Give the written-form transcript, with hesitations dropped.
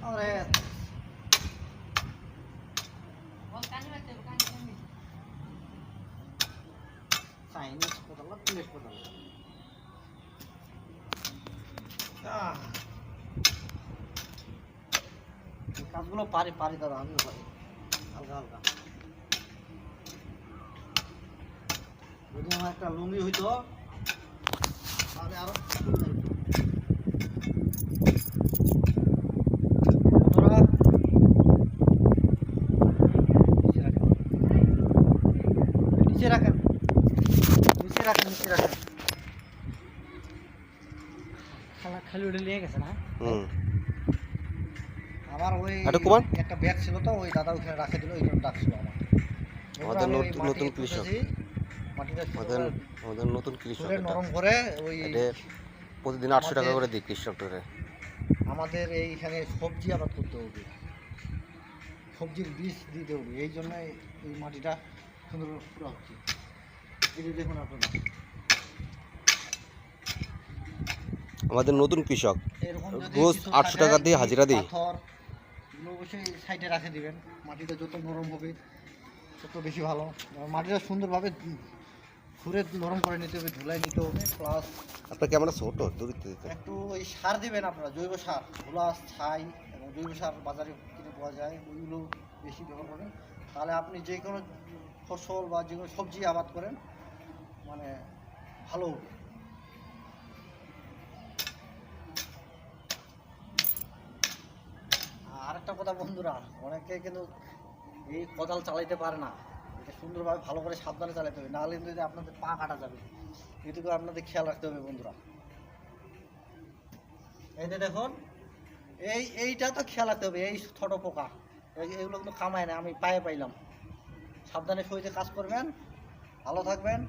আরে চাইনিজ কোদাল না প্লেট কোদাল। এই কাজগুলো পারি পারি দাদা, আমিও পারি হালকা হালকা। যদি আমার একটা লুঙ্গি হইতো তাহলে আরো বন্ধুরা নিচে রাখেন নিচে রাখেন নিচে রাখেন। খালি ওটা নিয়ে গেছে না। আমার ওই একটা ব্যাগ ছিল তো, ওই দাদা ওখানে রাখে দিল, ওই জন্য ডাকছিল আমাদের নতুন কৃষক, আমাদের নতুন কৃষক নরম করে ওই প্রতিদিন 800 টাকা করে দিই কৃষকদের। আমাদের এইখানে সবজি আবাদ করতে হবে, সবজির বীজ দিতে হবে, এই জন্য এই মাটিটা সুন্দর পুরো হচ্ছে। এই যে দেখুন আপনারা, আমাদের নতুন কৃষক রোজ 800 টাকা দিয়ে হাজিরা দিই। অবশ্যই সাইডে রাখে দিবেন, মাটিটা যত নরম হবে তত বেশি ভালো। মাটিটা সুন্দরভাবে ঘুরে নরম করে নিতে হবে, ধুলাই নিতে হবে। প্লাস আপনার ক্যামেরা ছোট, দূরত্ব দিতে একটু ওই সার দিবেন আপনারা, জৈব সার, ধুলা, ছাই এবং জৈব সার বাজারে কিনে পাওয়া যায়, ওইগুলো বেশি ব্যবহার করেন। তাহলে আপনি যে কোনো ফসল বা যে কোনো সবজি আবাদ করেন মানে ভালো হবে। আর একটা কথা বন্ধুরা, অনেকে কিন্তু এই কোদাল চালাইতে পারে না, এটা সুন্দরভাবে ভালো করে সাবধানে চালাতে হবে, নাহলে কিন্তু আপনাদের পা কাটা যাবে। এটুকু আপনাদের খেয়াল রাখতে হবে বন্ধুরা। এই যে দেখুন, এইটা তো খেয়াল রাখতে হবে, এই ছোট পোকা এগুলো কিন্তু কামায় না, আমি পায়ে পাইলাম। সাবধানে সইতে কাজ করবেন, ভালো থাকবেন।